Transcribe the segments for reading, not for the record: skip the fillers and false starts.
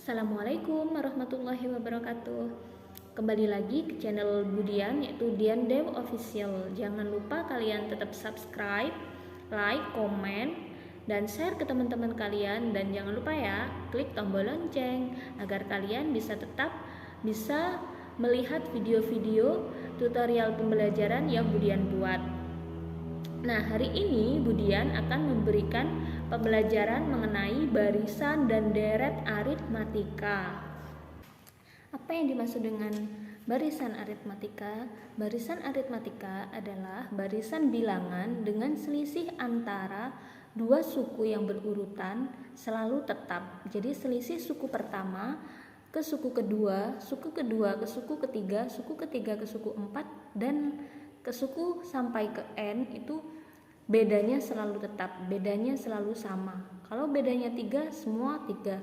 Assalamualaikum warahmatullahi wabarakatuh. Kembali lagi ke channel Budian, yaitu Dian Dev Official. Jangan lupa kalian tetap subscribe, like, komen, dan share ke teman-teman kalian. Dan jangan lupa ya, klik tombol lonceng agar kalian tetap bisa melihat video-video tutorial pembelajaran yang Budian buat. Nah, hari ini Budian akan memberikan pembelajaran mengenai barisan dan deret aritmatika. Apa yang dimaksud dengan barisan aritmatika? Barisan aritmatika adalah barisan bilangan dengan selisih antara dua suku yang berurutan selalu tetap. Jadi selisih suku pertama ke suku kedua ke suku ketiga ke suku 4, dan ke suku sampai ke N itu bedanya selalu tetap, bedanya selalu sama. Kalau bedanya 3, semua 3.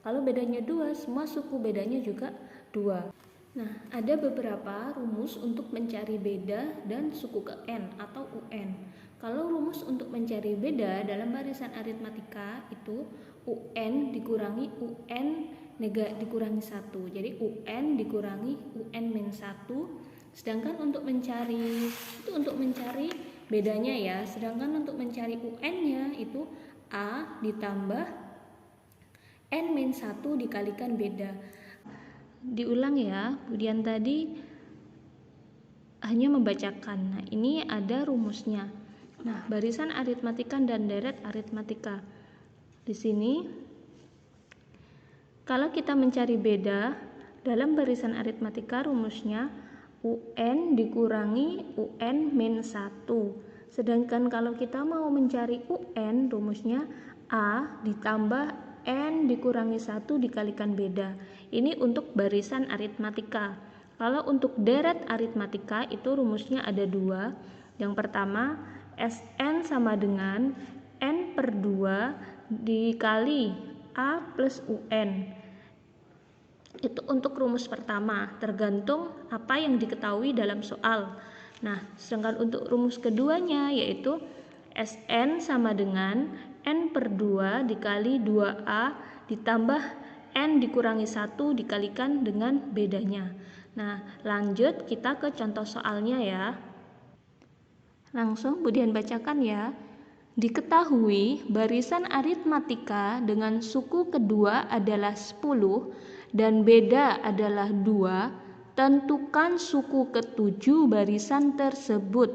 Kalau bedanya 2, semua suku bedanya juga 2. Nah, ada beberapa rumus untuk mencari beda dan suku ke N atau UN. Kalau rumus untuk mencari beda dalam barisan aritmatika itu UN dikurangi UN dikurangi 1. Jadi UN dikurangi UN-1. Sedangkan untuk mencari bedanya ya, sedangkan untuk mencari UN-nya itu A ditambah N-1 dikalikan beda. Diulang ya, Budian tadi hanya membacakan. Nah, ini ada rumusnya. Nah, barisan aritmatika dan deret aritmatika. Di sini kalau kita mencari beda dalam barisan aritmatika, rumusnya UN dikurangi UN-1. Sedangkan kalau kita mau mencari UN, rumusnya A ditambah N dikurangi 1 dikalikan beda. Ini untuk barisan aritmatika. Kalau untuk deret aritmatika itu rumusnya ada 2. Yang pertama, SN sama dengan N/2 dikali A plus UN. Itu untuk rumus pertama, tergantung apa yang diketahui dalam soal. Nah, sedangkan untuk rumus keduanya yaitu SN sama dengan N/2 dikali 2A ditambah N dikurangi 1 dikalikan dengan bedanya. Nah, lanjut kita ke contoh soalnya ya. Langsung Budian bacakan ya. Diketahui barisan aritmatika dengan suku kedua adalah 10 dan beda adalah 2, tentukan suku ke-7 barisan tersebut.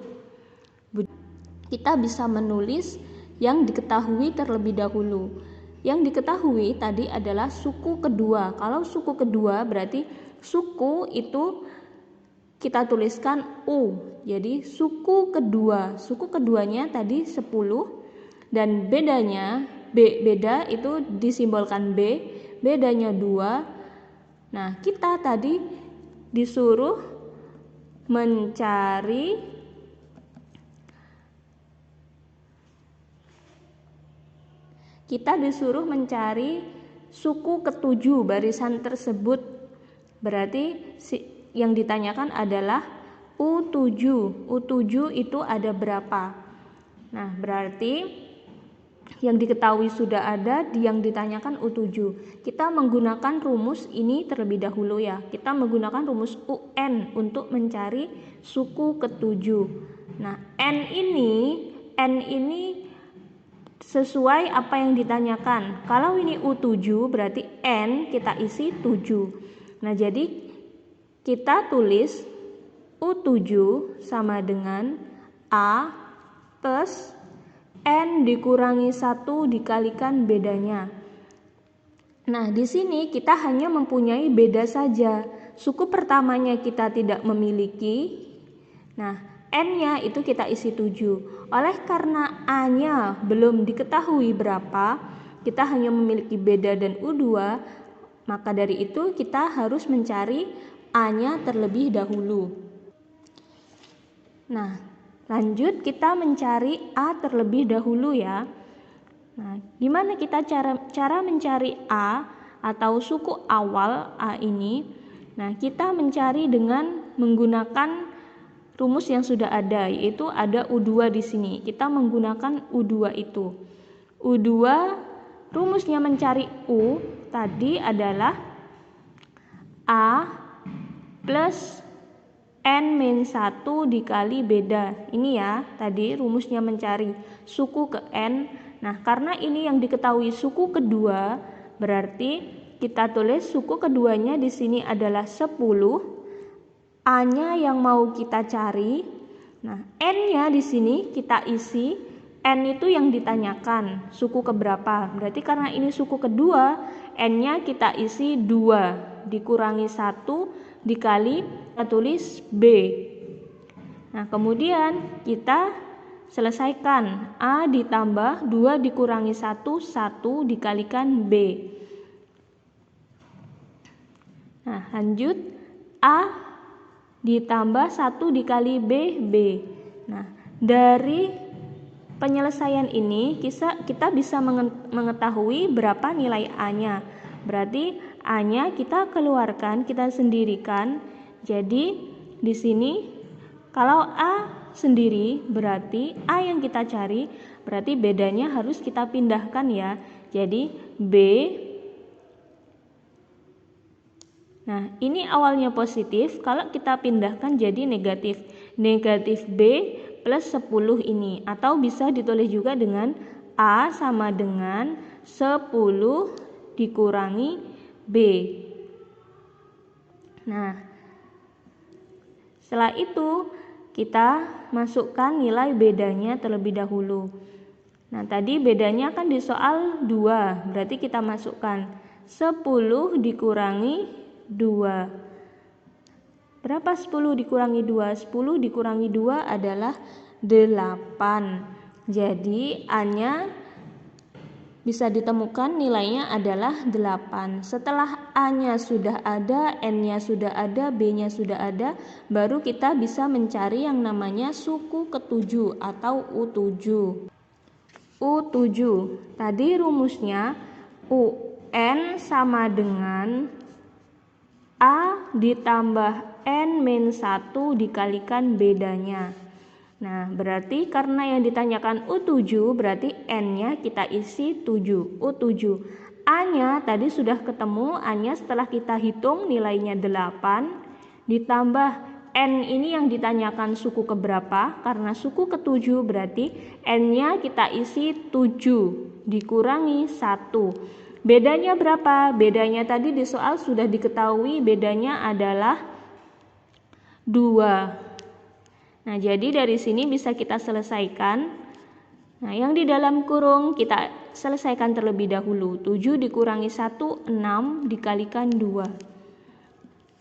Kita bisa menulis yang diketahui terlebih dahulu. Yang diketahui tadi adalah suku kedua. Kalau suku kedua berarti suku itu kita tuliskan U. Jadi suku keduanya tadi 10 dan bedanya beda itu disimbolkan B, bedanya 2. Nah, kita tadi disuruh mencari suku ke-7 barisan tersebut. Berarti yang ditanyakan adalah U7. U7 itu ada berapa? Nah, berarti yang diketahui sudah ada, yang ditanyakan U7. Kita menggunakan rumus ini terlebih dahulu ya. Kita menggunakan rumus UN untuk mencari suku ke-7. Nah, N ini sesuai apa yang ditanyakan. Kalau ini U7 berarti N kita isi 7. Nah, jadi kita tulis U7 sama dengan A plus N dikurangi 1 dikalikan bedanya. Nah, di sini kita hanya mempunyai beda saja. Suku pertamanya kita tidak memiliki. Nah, N-nya itu kita isi 7. Oleh karena A-nya belum diketahui berapa, kita hanya memiliki beda dan U2, maka dari itu kita harus mencari A-nya terlebih dahulu. Nah, lanjut kita mencari A terlebih dahulu ya. Nah, gimana kita cara mencari A atau suku awal A ini? Nah, kita mencari dengan menggunakan rumus yang sudah ada, yaitu ada U2 di sini. Kita menggunakan U2 itu. U2 rumusnya mencari U tadi adalah A plus N-1 dikali beda. Ini ya, tadi rumusnya mencari suku ke N. Nah, karena ini yang diketahui suku kedua, berarti kita tulis suku keduanya di sini adalah 10. A-nya yang mau kita cari. Nah, N-nya di sini kita isi. N itu yang ditanyakan, suku keberapa. Berarti karena ini suku kedua, N-nya kita isi 2 dikurangi 1 dikali kita tulis B. Nah, kemudian kita selesaikan. A ditambah 2 dikurangi 1, 1 dikalikan B. Nah, lanjut. A ditambah 1 dikali B, B. Nah, dari penyelesaian ini kita bisa mengetahui berapa nilai A-nya. Berarti A-nya kita keluarkan, kita sendirikan. Jadi di sini kalau A sendiri berarti A yang kita cari, berarti bedanya harus kita pindahkan ya. Jadi B. Nah, ini awalnya positif, kalau kita pindahkan jadi negatif. Negatif B plus 10 ini, atau bisa ditulis juga dengan A sama dengan 10 dikurangi B. Nah, setelah itu kita masukkan nilai bedanya terlebih dahulu. Nah, tadi bedanya kan di soal 2, berarti kita masukkan 10 dikurangi 2. Berapa 10 dikurangi 2? 10 dikurangi 2 adalah 8. Jadi A-nya bisa ditemukan nilainya adalah 8. Setelah A-nya sudah ada, N-nya sudah ada, B-nya sudah ada, baru kita bisa mencari yang namanya suku ke-7 atau U7. U7. Tadi rumusnya UN sama dengan A ditambah N-1 dikalikan bedanya. Nah, berarti karena yang ditanyakan U7, berarti N-nya kita isi 7, U7. A-nya tadi sudah ketemu, A-nya setelah kita hitung nilainya 8, ditambah N ini yang ditanyakan suku keberapa, karena suku ke-7 berarti N-nya kita isi 7, dikurangi 1. Bedanya berapa? Bedanya tadi di soal sudah diketahui, bedanya adalah 2. Nah, jadi dari sini bisa kita selesaikan. Nah, yang di dalam kurung kita selesaikan terlebih dahulu. 7 dikurangi 1, 6 dikalikan 2.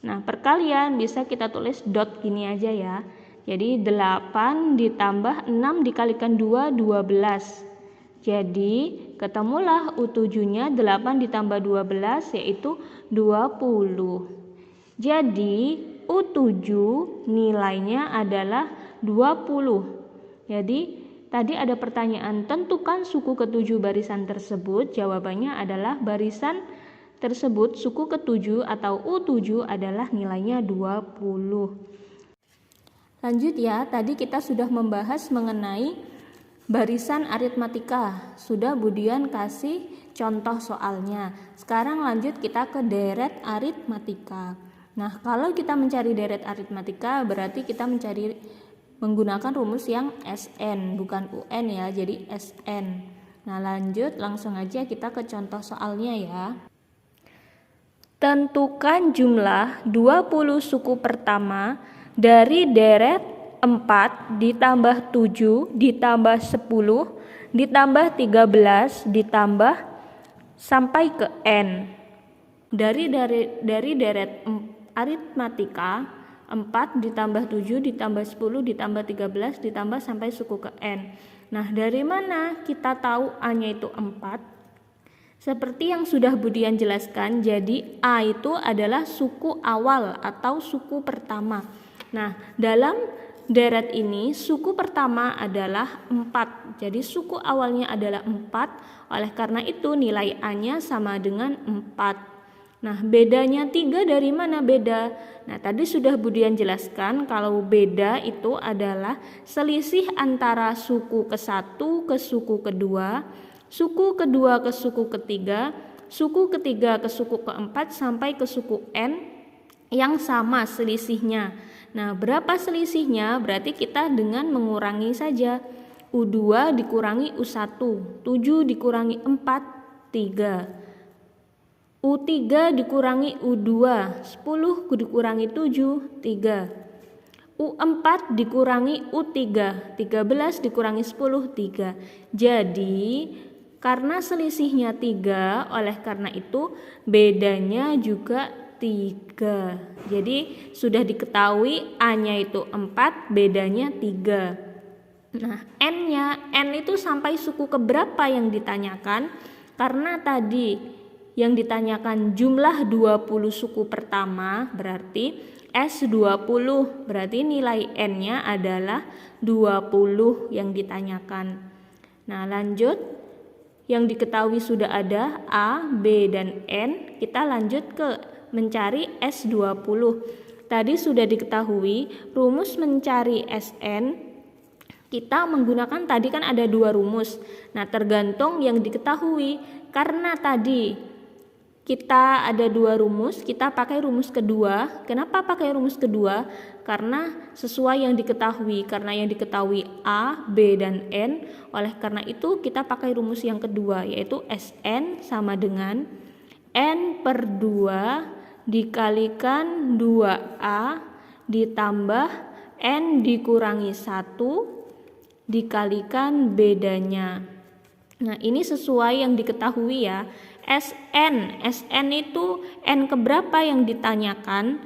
Nah, perkalian bisa kita tulis dot gini aja ya. Jadi 8 ditambah 6 dikalikan 2, 12. Jadi ketemulah U7-nya 8 ditambah 12 yaitu 20. Jadi U7 nilainya adalah 20. Jadi tadi ada pertanyaan, tentukan suku ke-7 barisan tersebut. Jawabannya adalah barisan tersebut suku ke-7 atau U7 adalah nilainya 20. Lanjut ya, tadi kita sudah membahas mengenai barisan aritmatika. Sudah Budian kasih contoh soalnya. Sekarang lanjut kita ke deret aritmatika. Nah, kalau kita mencari deret aritmatika berarti kita mencari menggunakan rumus yang SN, bukan UN ya, jadi SN. Nah, lanjut langsung aja kita ke contoh soalnya ya. Tentukan jumlah 20 suku pertama dari deret 4 ditambah 7 ditambah 10 ditambah 13 ditambah sampai ke N. Dari deret aritmatika 4 ditambah 7 ditambah 10 ditambah 13 ditambah sampai suku ke N. Nah, dari mana kita tahu A-nya itu 4? Seperti yang sudah Budian jelaskan, jadi A itu adalah suku awal atau suku pertama. Nah, dalam deret ini suku pertama adalah 4. Jadi suku awalnya adalah 4. Oleh karena itu nilai A-nya sama dengan 4. Nah, bedanya 3 dari mana beda? Nah, tadi sudah Budian jelaskan kalau beda itu adalah selisih antara suku ke-1 ke suku kedua, suku kedua ke suku ketiga, suku ketiga ke suku keempat sampai ke suku N yang sama selisihnya. Nah, berapa selisihnya? Berarti kita dengan mengurangi saja. U2 dikurangi U1, 7 dikurangi 4, 3. U3 dikurangi U2, 10 dikurangi 7, 3. U4 dikurangi U3, 13 dikurangi 10, 3. Jadi karena selisihnya 3, oleh karena itu bedanya juga 3. Jadi sudah diketahui A-nya itu 4, bedanya 3. Nah, N-nya, N itu sampai suku keberapa yang ditanyakan? Karena tadi yang ditanyakan jumlah 20 suku pertama, berarti S20, berarti nilai N-nya adalah 20 yang ditanyakan. Nah, lanjut. Yang diketahui sudah ada A, B, dan N. Kita lanjut ke mencari S20. Tadi sudah diketahui rumus mencari Sn. Kita menggunakan tadi kan ada 2 rumus. Nah, tergantung yang diketahui. Karena tadi kita ada 2 rumus, kita pakai rumus kedua. Kenapa pakai rumus kedua? Karena sesuai yang diketahui. Karena yang diketahui A, B, dan N. Oleh karena itu kita pakai rumus yang kedua, yaitu Sn sama dengan N per 2 dikalikan 2A ditambah N dikurangi 1 dikalikan bedanya. Nah, ini sesuai yang diketahui ya. Sn itu N keberapa yang ditanyakan?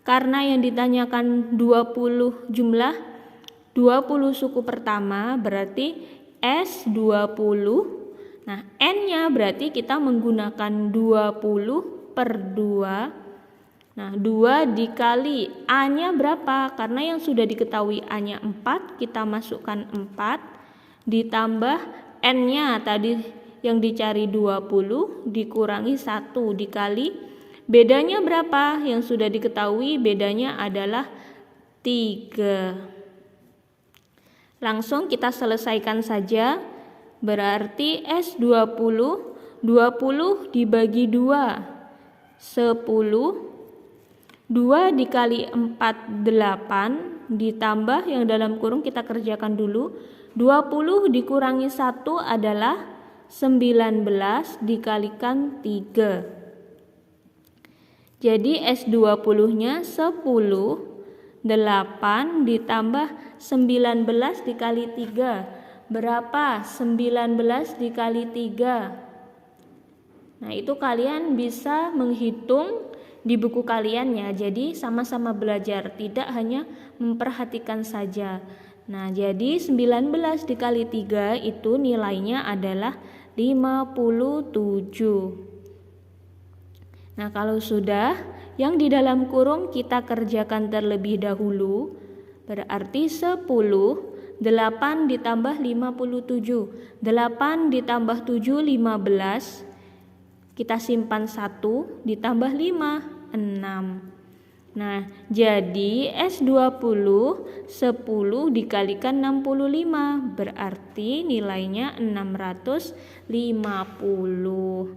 Karena yang ditanyakan 20 jumlah 20 suku pertama, berarti S20. Nah, N-nya berarti kita menggunakan 20 per 2. Nah, 2 dikali A-nya berapa? Karena yang sudah diketahui A-nya 4, kita masukkan 4 ditambah N-nya tadi yang dicari 20 dikurangi 1 dikali bedanya berapa? Yang sudah diketahui bedanya adalah 3. Langsung kita selesaikan saja. Berarti S20, 20 dibagi 2, 10. 2 dikali 4, 8 ditambah yang dalam kurung kita kerjakan dulu. 20 dikurangi 1 adalah 19 dikalikan 3. Jadi S20-nya 10, 8 ditambah 19 dikali 3. Berapa 19 dikali 3? Nah, itu kalian bisa menghitung di buku kalian ya. Jadi sama-sama belajar, tidak hanya memperhatikan saja. Nah, jadi 19 dikali 3 itu nilainya adalah 57. Nah, kalau sudah, yang di dalam kurung kita kerjakan terlebih dahulu. Berarti 10, 8 ditambah 57. 8 ditambah 7, 15. Kita simpan 1, ditambah 5, 6. Nah, jadi S20 10 dikalikan 65 berarti nilainya 650.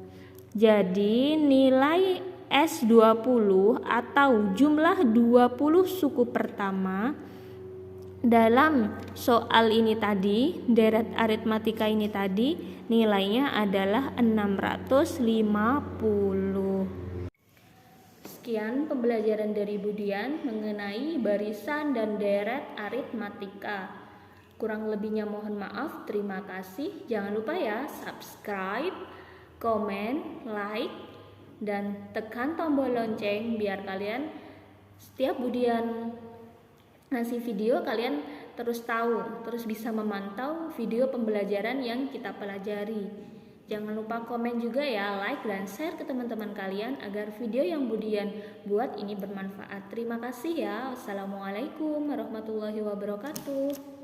Jadi nilai S20 atau jumlah 20 suku pertama dalam soal ini tadi, deret aritmatika ini tadi, nilainya adalah 650. Sekian pembelajaran dari Budian mengenai barisan dan deret aritmatika. Kurang lebihnya mohon maaf, terima kasih. Jangan lupa ya, subscribe, komen, like, dan tekan tombol lonceng biar kalian setiap Budian ngasih video kalian terus tahu, terus bisa memantau video pembelajaran yang kita pelajari. Jangan lupa komen juga ya, like dan share ke teman-teman kalian agar video yang Budian buat ini bermanfaat. Terima kasih ya. Wassalamualaikum warahmatullahi wabarakatuh.